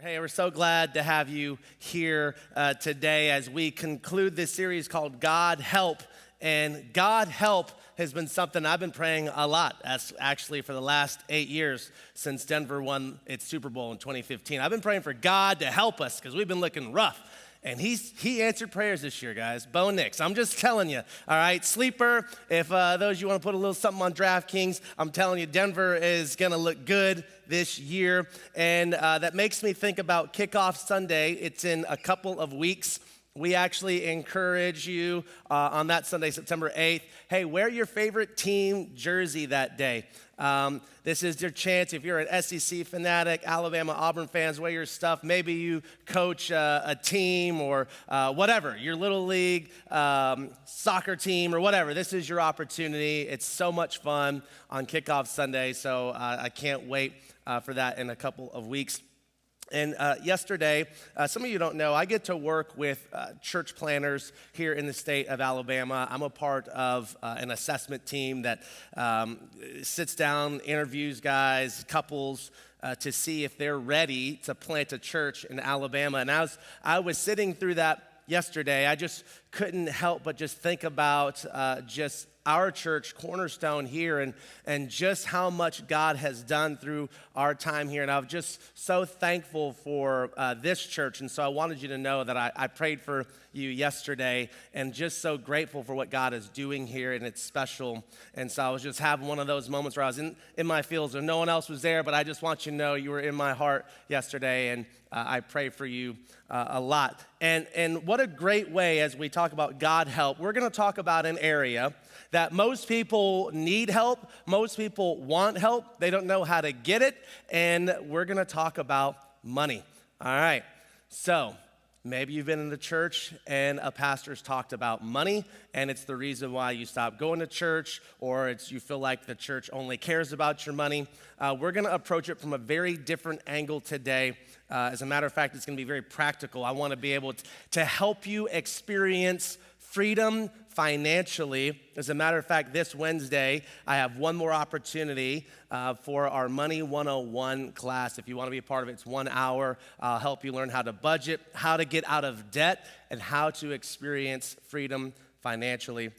Hey, we're so glad to have you here today as we conclude this series called God Help. And God Help has been something I've been praying a lot, as actually for the last 8 years since Denver won its Super Bowl in 2015. I've been praying for God to help us because we've been looking rough. And he answered prayers this year, guys. Bo Nix. I'm just telling you, all right? Sleeper, if those you want to put a little something on DraftKings, I'm telling you, Denver is going to look good this year. And that makes me think about Kickoff Sunday. It's in a couple of weeks. We actually encourage you on that Sunday, September 8th, hey, wear your favorite team jersey that day. This is your chance. If you're an SEC fanatic, Alabama, Auburn fans, wear your stuff. Maybe you coach a team or whatever, your little league soccer team or whatever. This is your opportunity. It's so much fun on Kickoff Sunday, so I can't wait for that in a couple of weeks. And yesterday, some of you don't know, I get to work with church planners here in the state of Alabama. I'm a part of an assessment team that sits down, interviews guys, couples, to see if they're ready to plant a church in Alabama. And as I was sitting through that yesterday, I just couldn't help but just think about just our church, Cornerstone here, and just how much God has done through our time here. And I'm just so thankful for this church. And so I wanted you to know that I prayed for you yesterday and just so grateful for what God is doing here, and it's special. And so I was just having one of those moments where I was in my feels and no one else was there, but I just want you to know you were in my heart yesterday, and I pray for you a lot. And what a great way as we talk about God help. We're going to talk about an area that most people need help, most people want help, they don't know how to get it, and we're gonna talk about money. All right, so maybe you've been in the church and a pastor's talked about money, and it's the reason why you stopped going to church, or you feel like the church only cares about your money. We're gonna approach it from a very different angle today. As a matter of fact, it's gonna be very practical. I wanna be able to help you experience freedom financially. As a matter of fact, this Wednesday, I have one more opportunity for our Money 101 class. If you want to be a part of it, it's 1 hour. I'll help you learn how to budget, how to get out of debt, and how to experience freedom financially.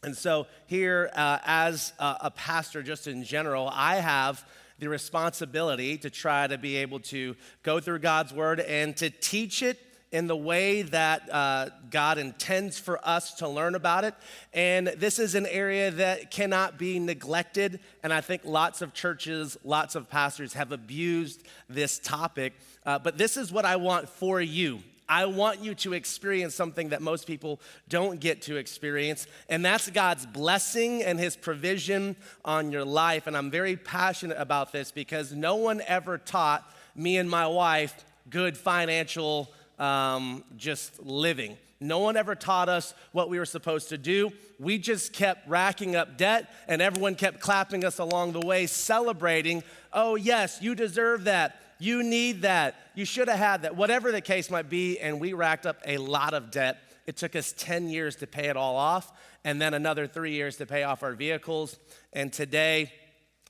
And so here, as a pastor, just in general, I have the responsibility to try to be able to go through God's word and to teach it in the way that God intends for us to learn about it. And this is an area that cannot be neglected. And I think lots of churches, lots of pastors have abused this topic. But this is what I want for you. I want you to experience something that most people don't get to experience, and that's God's blessing and his provision on your life. And I'm very passionate about this because no one ever taught me and my wife good financial just living. No one ever taught us what we were supposed to do. We just kept racking up debt, and everyone kept clapping us along the way, celebrating, oh yes, you deserve that, you need that, you should have had that, whatever the case might be, and we racked up a lot of debt. It took us 10 years to pay it all off, and then another 3 years to pay off our vehicles, and today,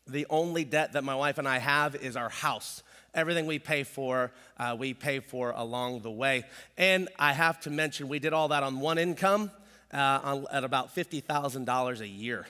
the only debt that my wife and I have is our house. Everything we pay for along the way. And I have to mention, we did all that on one income at about $50,000 a year.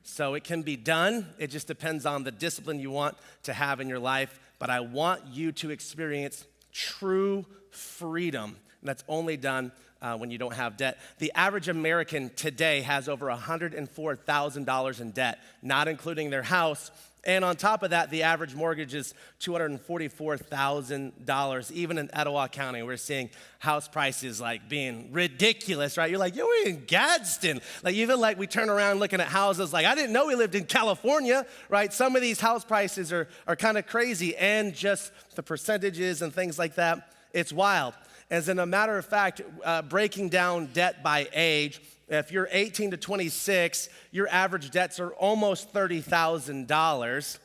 So it can be done. It just depends on the discipline you want to have in your life. But I want you to experience true freedom. And that's only done when you don't have debt. The average American today has over $104,000 in debt, not including their house. And on top of that, the average mortgage is $244,000. Even in Etowah County, we're seeing house prices like being ridiculous, right? You're like, yo, we're in Gadsden. Like even like we turn around looking at houses like, I didn't know we lived in California, right? Some of these house prices are kind of crazy, and just the percentages and things like that, it's wild. As in a matter of fact, breaking down debt by age, if you're 18 to 26, your average debts are almost $30,000.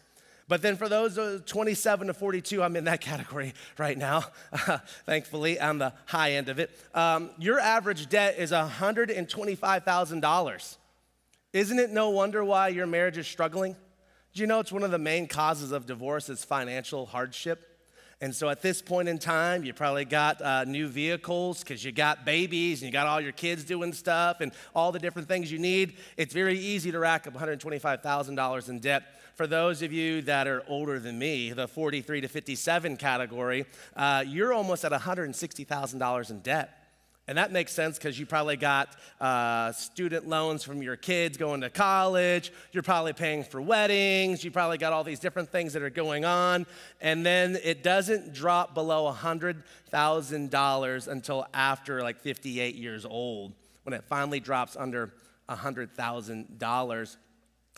But then for those 27 to 42, I'm in that category right now, thankfully, on the high end of it. Your average debt is $125,000. Isn't it no wonder why your marriage is struggling? Do you know it's one of the main causes of divorce is financial hardship? And so at this point in time, you probably got new vehicles because you got babies and you got all your kids doing stuff and all the different things you need. It's very easy to rack up $125,000 in debt. For those of you that are older than me, the 43 to 57 category, you're almost at $160,000 in debt. And that makes sense because you probably got student loans from your kids going to college. You're probably paying for weddings. You probably got all these different things that are going on. And then it doesn't drop below $100,000 until after like 58 years old, when it finally drops under $100,000.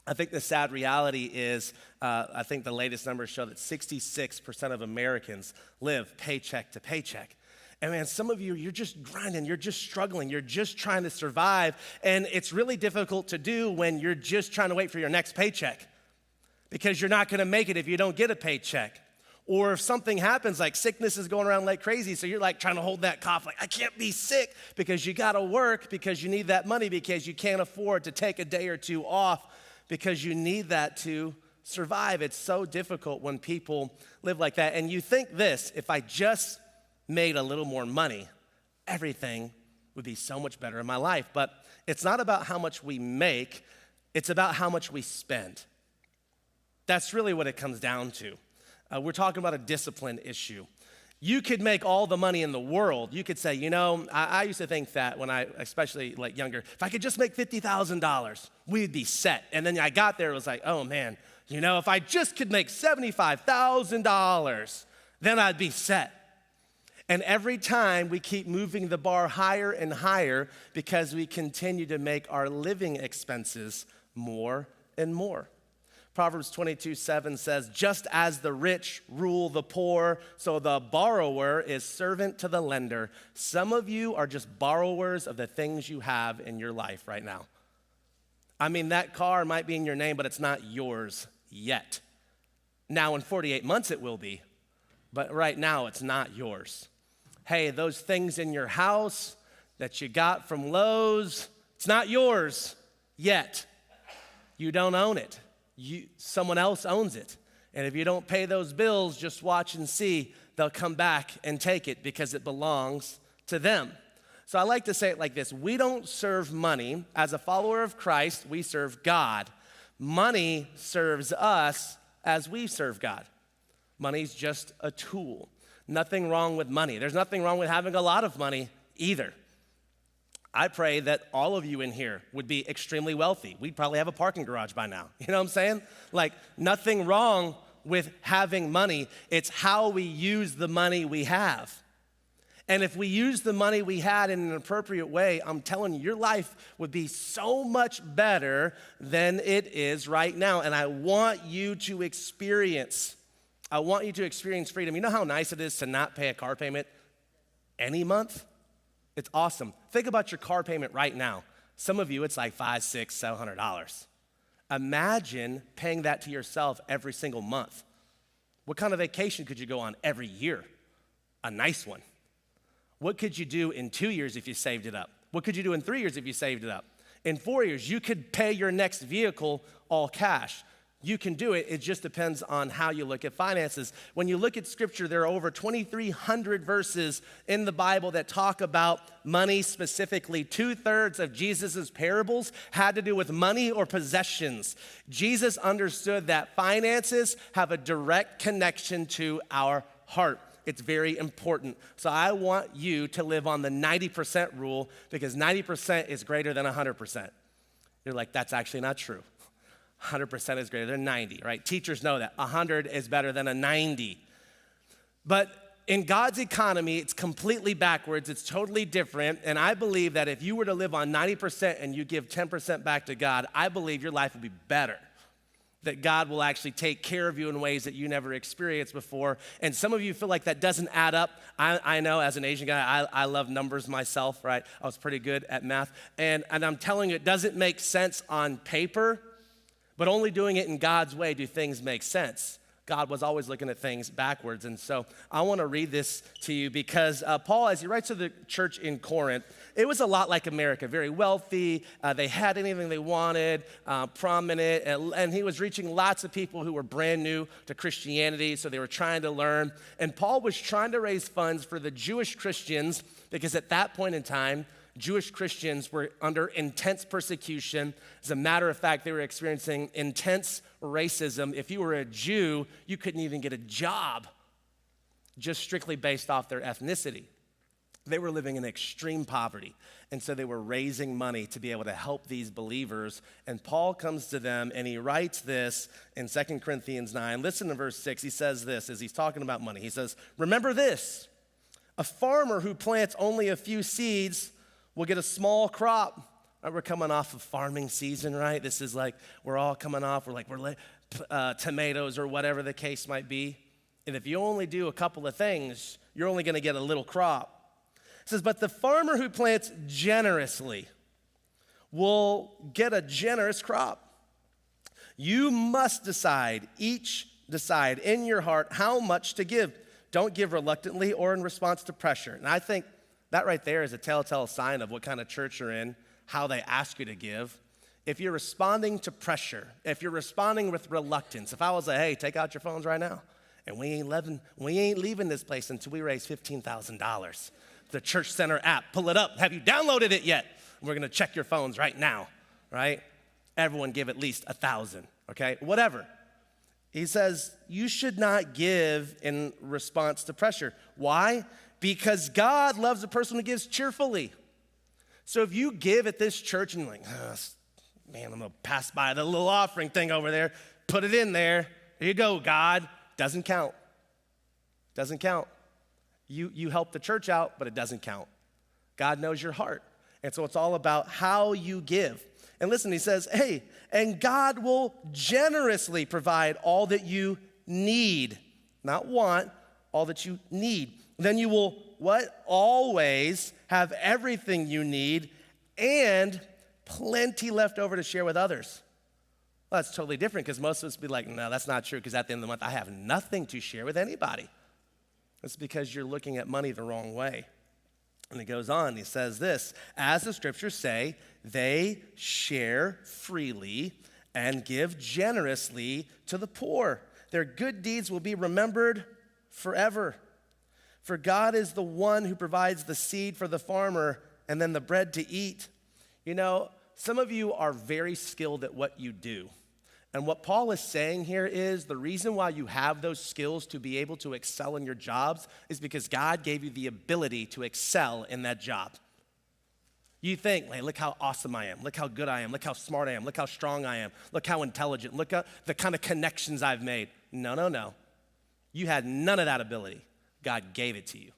I think the sad reality is, I think the latest numbers show that 66% of Americans live paycheck to paycheck. And man, some of you, you're just grinding, you're just struggling, you're just trying to survive, and it's really difficult to do when you're just trying to wait for your next paycheck, because you're not gonna make it if you don't get a paycheck. Or if something happens, like sickness is going around like crazy, so you're like trying to hold that cough, like I can't be sick, because you gotta work, because you need that money, because you can't afford to take a day or two off, because you need that to survive. It's so difficult when people live like that. And you think this, if I just made a little more money, everything would be so much better in my life. But it's not about how much we make, it's about how much we spend. That's really what it comes down to. We're talking about a discipline issue. You could make all the money in the world. You could say, you know, I used to think that when I, especially like younger, if I could just make $50,000, we'd be set. And then I got there, it was like, oh man, you know, if I just could make $75,000, then I'd be set. And every time we keep moving the bar higher and higher because we continue to make our living expenses more and more. Proverbs 22:7 says, just as the rich rule the poor, so the borrower is servant to the lender. Some of you are just borrowers of the things you have in your life right now. I mean, that car might be in your name, but it's not yours yet. Now, in 48 months, it will be, but right now, it's not yours. Hey, those things in your house that you got from Lowe's, it's not yours yet. You don't own it. Someone else owns it. And if you don't pay those bills, just watch and see. They'll come back and take it because it belongs to them. So I like to say it like this. We don't serve money. As a follower of Christ, we serve God. Money serves us as we serve God. Money's just a tool. Nothing wrong with money. There's nothing wrong with having a lot of money either. I pray that all of you in here would be extremely wealthy. We'd probably have a parking garage by now. You know what I'm saying? Like, nothing wrong with having money. It's how we use the money we have. And if we use the money we had in an appropriate way, I'm telling you, your life would be so much better than it is right now. And I want you to experience freedom. You know how nice it is to not pay a car payment any month? It's awesome. Think about your car payment right now. Some of you, it's like $500, $600, $700. Imagine paying that to yourself every single month. What kind of vacation could you go on every year? A nice one. What could you do in 2 years if you saved it up? What could you do in 3 years if you saved it up? In 4 years, you could pay your next vehicle all cash. You can do it. It just depends on how you look at finances. When you look at Scripture, there are over 2,300 verses in the Bible that talk about money specifically. 2/3 of Jesus' parables had to do with money or possessions. Jesus understood that finances have a direct connection to our heart. It's very important. So I want you to live on the 90% rule, because 90% is greater than 100%. You're like, that's actually not true. 100% is greater than 90, right? Teachers know that. 100 is better than a 90. But in God's economy, it's completely backwards. It's totally different. And I believe that if you were to live on 90% and you give 10% back to God, I believe your life will be better. That God will actually take care of you in ways that you never experienced before. And some of you feel like that doesn't add up. I know as an Asian guy, I love numbers myself, right? I was pretty good at math. And I'm telling you, it doesn't make sense on paper, but only doing it in God's way do things make sense. God was always looking at things backwards. And so I want to read this to you because Paul, as he writes to the church in Corinth, it was a lot like America, very wealthy. They had anything they wanted, prominent. And he was reaching lots of people who were brand new to Christianity, so they were trying to learn. And Paul was trying to raise funds for the Jewish Christians because at that point in time, Jewish Christians were under intense persecution. As a matter of fact, they were experiencing intense racism. If you were a Jew, you couldn't even get a job just strictly based off their ethnicity. They were living in extreme poverty, and so they were raising money to be able to help these believers. And Paul comes to them, and he writes this in 2 Corinthians 9. Listen to verse 6. He says this as he's talking about money. He says, "Remember this, a farmer who plants only a few seeds will get a small crop." Right, we're coming off of farming season, right? This is like, we're all coming off, tomatoes or whatever the case might be. And if you only do a couple of things, you're only gonna get a little crop. It says, "But the farmer who plants generously will get a generous crop. You must each decide in your heart how much to give. Don't give reluctantly or in response to pressure." And I think that right there is a telltale sign of what kind of church you're in, how they ask you to give. If you're responding to pressure, if you're responding with reluctance, if I was like, "Hey, take out your phones right now, and we ain't leaving this place until we raise $15,000. The Church Center app, pull it up. Have you downloaded it yet? We're gonna check your phones right now," right? Everyone give at least 1,000, okay? Whatever. He says, you should not give in response to pressure. Why? Because God loves a person who gives cheerfully. So if you give at this church and you're like, man, I'm gonna pass by the little offering thing over there, put it in there. There you go, God. Doesn't count. Doesn't count. You help the church out, but it doesn't count. God knows your heart. And so it's all about how you give. And listen, he says, hey, and God will generously provide all that you need, not want, all that you need. Then you will, what? Always have everything you need and plenty left over to share with others. Well, that's totally different because most of us be like, no, that's not true because at the end of the month, I have nothing to share with anybody. It's because you're looking at money the wrong way. And he goes on, he says this, as the scriptures say, they share freely and give generously to the poor. Their good deeds will be remembered forever. For God is the one who provides the seed for the farmer and then the bread to eat. You know, some of you are very skilled at what you do. And what Paul is saying here is the reason why you have those skills to be able to excel in your jobs is because God gave you the ability to excel in that job. You think, hey, look how awesome I am. Look how good I am. Look how smart I am. Look how strong I am. Look how intelligent. Look at the kind of connections I've made. No. You had none of that ability. God gave it to you.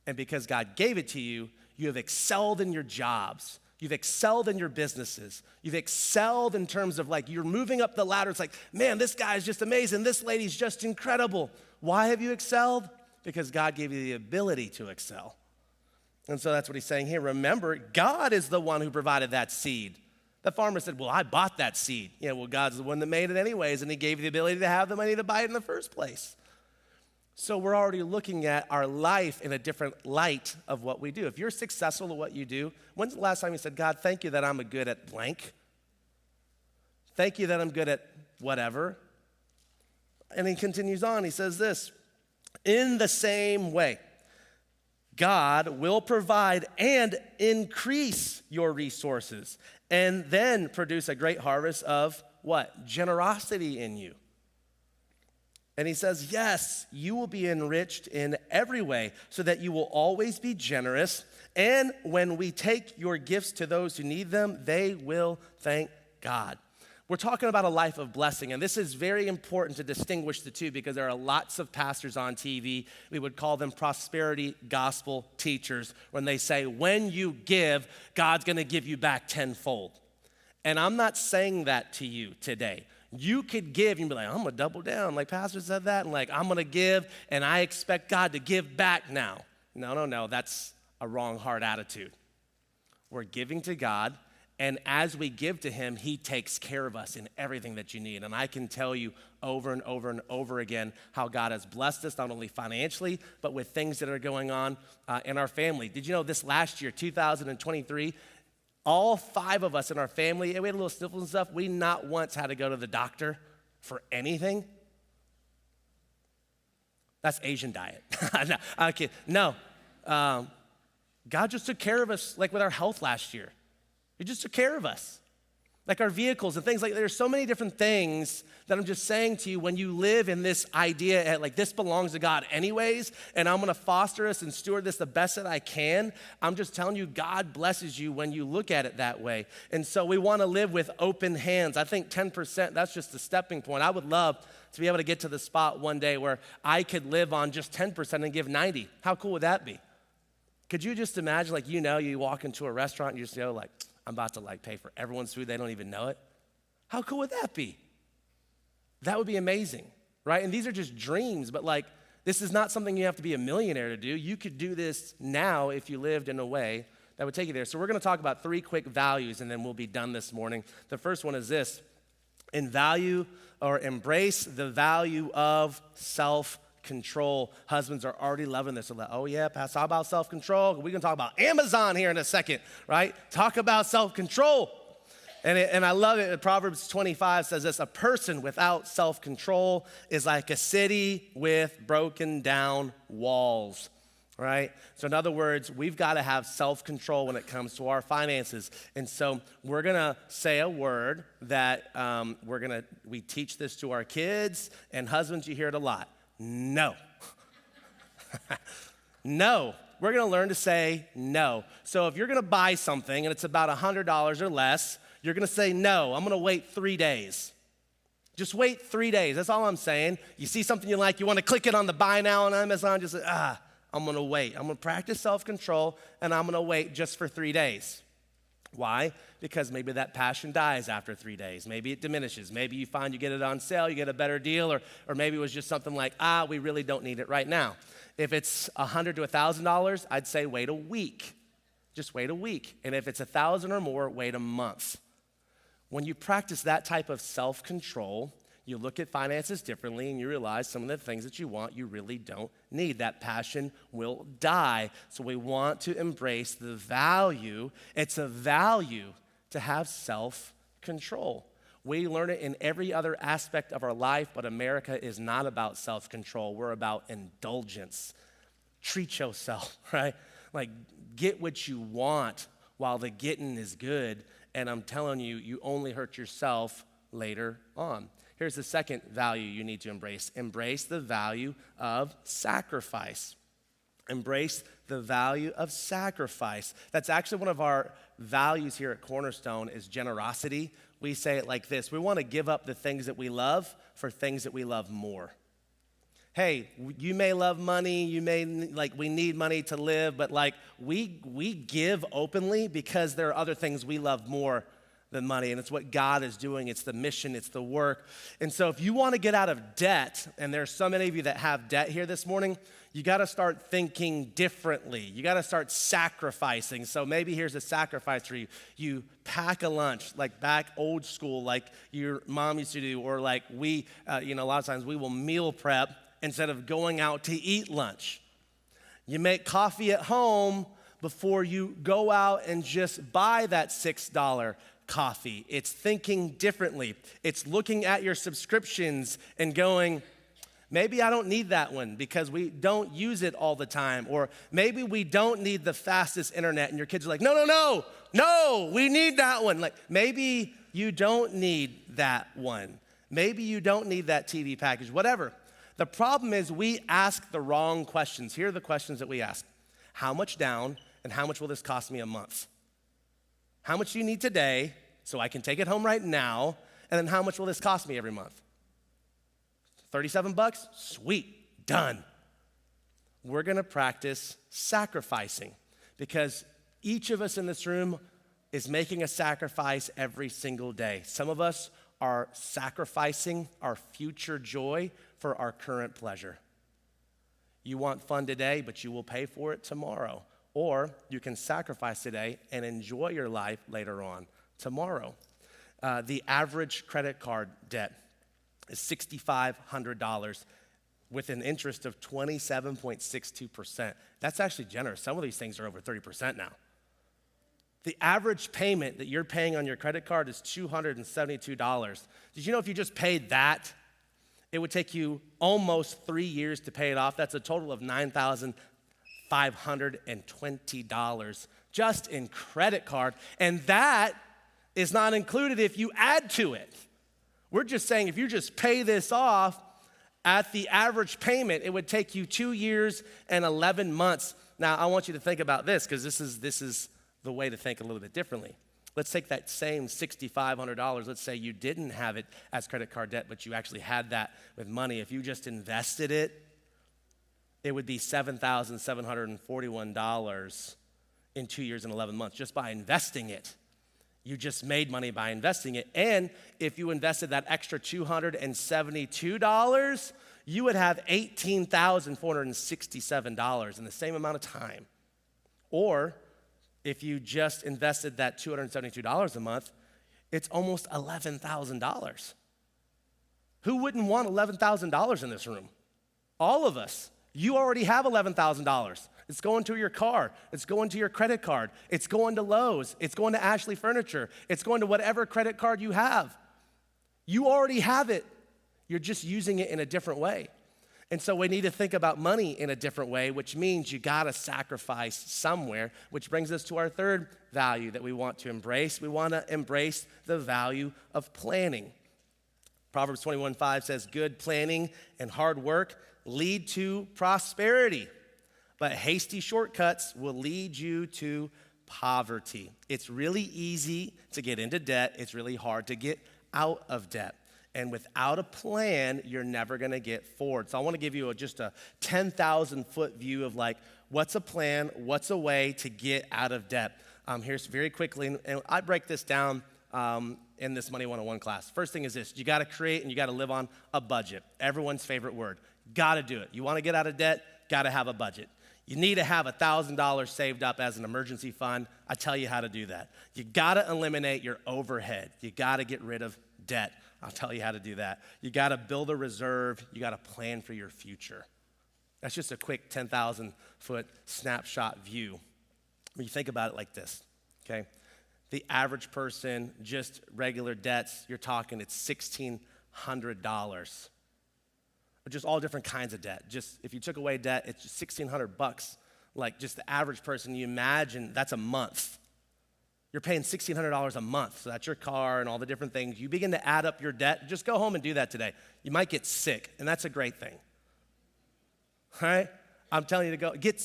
And because God gave it to you, you have excelled in your jobs. You've excelled in your businesses. You've excelled in terms of like you're moving up the ladder. It's like, man, this guy is just amazing. This lady's just incredible. Why have you excelled? Because God gave you the ability to excel. And so that's what he's saying here. Remember, God is the one who provided that seed. The farmer said, well, I bought that seed. Yeah, well, God's the one that made it anyways, and he gave you the ability to have the money to buy it in the first place. So we're already looking at our life in a different light of what we do. If you're successful at what you do, when's the last time you said, God, thank you that I'm good at blank? Thank you that I'm good at whatever. And he continues on. He says this, in the same way, God will provide and increase your resources and then produce a great harvest of what? Generosity in you. And he says, yes, you will be enriched in every way so that you will always be generous. And when we take your gifts to those who need them, they will thank God. We're talking about a life of blessing, and this is very important to distinguish the two because there are lots of pastors on TV. We would call them prosperity gospel teachers when they say, when you give, God's gonna give you back tenfold. And I'm not saying that to you today. You could give and be like, I'm gonna double down, like Pastor said that, and like, I'm gonna give and I expect God to give back now. No, that's a wrong heart attitude. We're giving to God And as we give to him, he takes care of us in everything that you need. And I can tell you over and over and over again how God has blessed us, not only financially, but with things that are going on in our family. Did you know this last year, 2023, all 5 of us in our family, we had a little sniffles and stuff, we not once had to go to the doctor for anything. That's Asian diet. No, I'm kidding. No. God just took care of us like with our health last year. He just took care of us. Like our vehicles and things like that. There's so many different things that I'm just saying to you when you live in this idea like this belongs to God anyways, and I'm gonna foster us and steward this the best that I can. I'm just telling you, God blesses you when you look at it that way. And so we wanna live with open hands. I think 10%, that's just a stepping point. I would love to be able to get to the spot one day where I could live on just 10% and give 90. How cool would that be? Could you just imagine, like, you walk into a restaurant and you just like, I'm about to pay for everyone's food, they don't even know it. How cool would that be? That would be amazing, right? And these are just dreams, but this is not something you have to be a millionaire to do. You could do this now if you lived in a way that would take you there. So we're gonna talk about 3 quick values and then we'll be done this morning. The first one is this: embrace the value of self-control. Husbands are already loving this. They're like, oh yeah, Pastor, how about self-control? We're gonna talk about Amazon here in a second, right? Talk about self-control. And I love it. Proverbs 25 says this: a person without self-control is like a city with broken down walls, right? So in other words, we've got to have self-control when it comes to our finances. And so we're gonna say a word that we teach this to our kids, and husbands, you hear it a lot. No. No. We're gonna learn to say no. So if you're gonna buy something and it's about $100 or less, you're gonna say no. I'm gonna wait 3 days. Just wait 3 days. That's all I'm saying. You see something you like, you wanna click it on the buy now on Amazon, just say, I'm gonna wait. I'm gonna practice self-control and I'm gonna wait just for 3 days. Why? Because maybe that passion dies after 3 days. Maybe it diminishes. Maybe you find you get it on sale, you get a better deal, or maybe it was just something like, we really don't need it right now. If it's $100 to $1,000, I'd say wait a week. Just wait a week. And if it's $1,000 or more, wait a month. When you practice that type of self-control, you look at finances differently and you realize some of the things that you want, you really don't need. That passion will die. So we want to embrace the value. It's a value to have self-control. We learn it in every other aspect of our life, but America is not about self-control. We're about indulgence. Treat yourself, right? Get what you want while the getting is good. And I'm telling you, you only hurt yourself later on. Here's the second value you need to embrace. Embrace the value of sacrifice. Embrace the value of sacrifice. That's actually one of our values here at Cornerstone is generosity. We say it like this: we want to give up the things that we love for things that we love more. Hey, you may love money, we need money to live, but we give openly because there are other things we love more than money, and it's what God is doing. It's the mission, it's the work. And so if you want to get out of debt, and there's so many of you that have debt here this morning, you got to start thinking differently. You got to start sacrificing. So maybe here's a sacrifice for you. You pack a lunch, back old school, like your mom used to do, or we, a lot of times we will meal prep instead of going out to eat lunch. You make coffee at home before you go out and just buy that $6 coffee. It's thinking differently. It's looking at your subscriptions and going, maybe I don't need that one because we don't use it all the time. Or maybe we don't need the fastest internet and your kids are like, no, we need that one. Maybe you don't need that one. Maybe you don't need that TV package, whatever. The problem is we ask the wrong questions. Here are the questions that we ask. How much down and how much will this cost me a month? How much do you need today so I can take it home right now? And then how much will this cost me every month? $37? Sweet, done. We're gonna practice sacrificing because each of us in this room is making a sacrifice every single day. Some of us are sacrificing our future joy for our current pleasure. You want fun today, but you will pay for it tomorrow. Or you can sacrifice today and enjoy your life later on. tomorrow. The average credit card debt is $6,500 with an interest of 27.62%. That's actually generous. Some of these things are over 30% now. The average payment that you're paying on your credit card is $272. Did you know if you just paid that, it would take you almost 3 years to pay it off? That's a total of $9,520 just in credit card. And that is not included if you add to it. We're just saying if you just pay this off at the average payment, it would take you 2 years and 11 months. Now, I want you to think about this because this is the way to think a little bit differently. Let's take that same $6,500. Let's say you didn't have it as credit card debt, but you actually had that with money. If you just invested it, it would be $7,741 in 2 years and 11 months just by investing it. You just made money by investing it. And if you invested that extra $272, you would have $18,467 in the same amount of time. Or if you just invested that $272 a month, it's almost $11,000. Who wouldn't want $11,000 in this room? All of us. You already have $11,000. It's going to your car. It's going to your credit card. It's going to Lowe's. It's going to Ashley Furniture. It's going to whatever credit card you have. You already have it. You're just using it in a different way. And so we need to think about money in a different way, which means you got to sacrifice somewhere, which brings us to our third value that we want to embrace. We want to embrace the value of planning. Proverbs 21:5 says, good planning and hard work lead to prosperity, but hasty shortcuts will lead you to poverty. It's really easy to get into debt. It's really hard to get out of debt. And without a plan, you're never gonna get forward. So I wanna give you just a 10,000-foot view of like, what's a plan, what's a way to get out of debt? Here's very quickly, and I break this down in this Money 101 class. First thing is this, you gotta create and you gotta live on a budget. Everyone's favorite word, gotta do it. You wanna get out of debt, gotta have a budget. You need to have $1,000 saved up as an emergency fund. I tell you how to do that. You gotta eliminate your overhead. You gotta get rid of debt. I'll tell you how to do that. You gotta build a reserve. You gotta plan for your future. That's just a quick 10,000-foot snapshot view. When you think about it like this, okay? The average person, just regular debts, you're talking it's $1,600. Just all different kinds of debt. Just if you took away debt, it's just $1,600. Like just the average person, you imagine that's a month. You're paying $1,600 a month. So that's your car and all the different things. You begin to add up your debt. Just go home and do that today. You might get sick, and that's a great thing. All right? I'm telling you to go get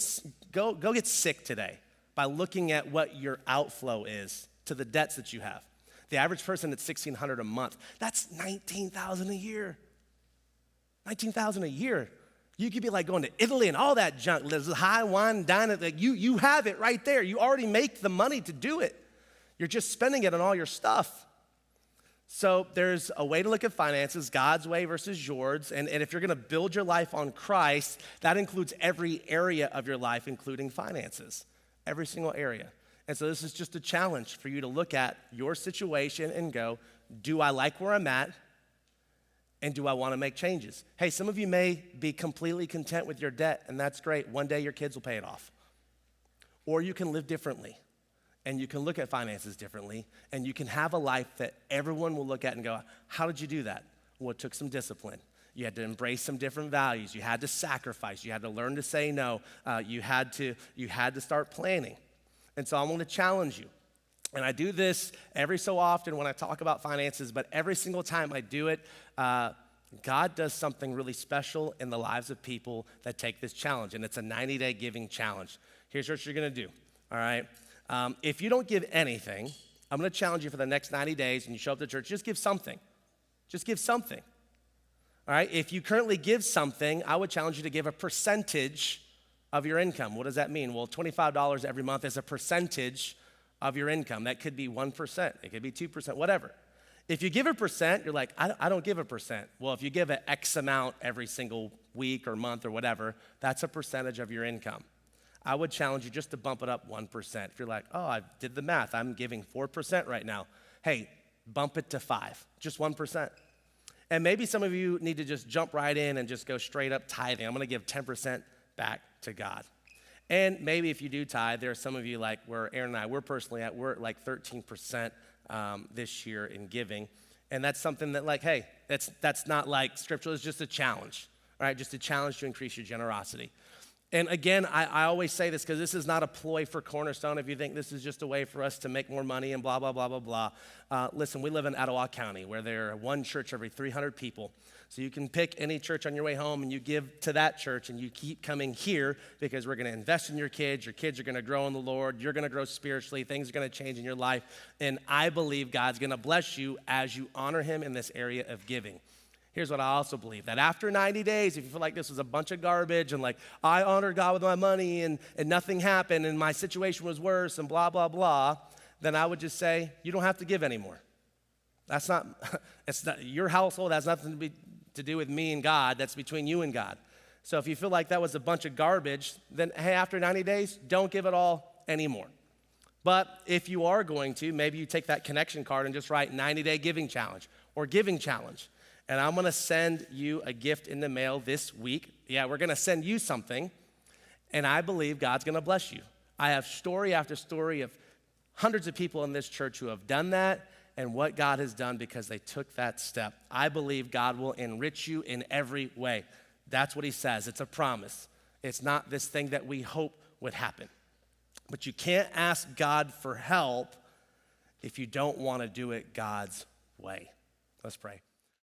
sick today by looking at what your outflow is to the debts that you have. The average person at $1,600 a month, that's $19,000 a year. $19,000 a year. You could be like going to Italy and all that junk. There's high wine dining. Like you have it right there. You already make the money to do it. You're just spending it on all your stuff. So there's a way to look at finances, God's way versus yours. And if you're going to build your life on Christ, that includes every area of your life, including finances. Every single area. And so this is just a challenge for you to look at your situation and go, do I like where I'm at? And do I want to make changes? Hey, some of you may be completely content with your debt, and that's great. One day your kids will pay it off. Or you can live differently, and you can look at finances differently, and you can have a life that everyone will look at and go, how did you do that? Well, it took some discipline. You had to embrace some different values. You had to sacrifice. You had to learn to say no. You had to start planning. And so I want to challenge you. And I do this every so often when I talk about finances, but every single time I do it, God does something really special in the lives of people that take this challenge, and it's a 90-day giving challenge. Here's what you're gonna do, all right? If you don't give anything, I'm gonna challenge you for the next 90 days, and you show up to church, just give something. Just give something, all right? If you currently give something, I would challenge you to give a percentage of your income. What does that mean? Well, $25 every month is a percentage of your income. That could be 1%, it could be 2%, whatever. If you give a percent, you're like, I don't give a percent. Well, if you give an X amount every single week or month or whatever, that's a percentage of your income. I would challenge you just to bump it up 1%. If you're like, oh, I did the math, I'm giving 4% right now. Hey, bump it to 5, just 1%. And maybe some of you need to just jump right in and just go straight up tithing. I'm gonna give 10% back to God. And maybe if you do tithe, there are some of you like where Aaron and I, we're at like 13% this year in giving. And that's something that like, hey, that's not like scriptural, it's just a challenge, all right? Just a challenge to increase your generosity. And again, I always say this because this is not a ploy for Cornerstone. If you think this is just a way for us to make more money and blah, blah, blah, blah, blah. Listen, we live in Etowah County where there are one church every 300 people. So you can pick any church on your way home and you give to that church and you keep coming here because we're going to invest in your kids. Your kids are going to grow in the Lord. You're going to grow spiritually. Things are going to change in your life. And I believe God's going to bless you as you honor him in this area of giving. Here's what I also believe, that after 90 days, if you feel like this was a bunch of garbage and like, I honored God with my money and nothing happened and my situation was worse and blah, blah, blah, then I would just say, you don't have to give anymore. It's not your household has nothing to do with me and God. That's between you and God. So if you feel like that was a bunch of garbage, then hey, after 90 days, don't give it all anymore. But if you are going to, maybe you take that connection card and just write 90-day giving challenge or giving challenge. And I'm gonna send you a gift in the mail this week. Yeah, we're gonna send you something, and I believe God's gonna bless you. I have story after story of hundreds of people in this church who have done that and what God has done because they took that step. I believe God will enrich you in every way. That's what he says. It's a promise. It's not this thing that we hope would happen. But you can't ask God for help if you don't wanna do it God's way. Let's pray.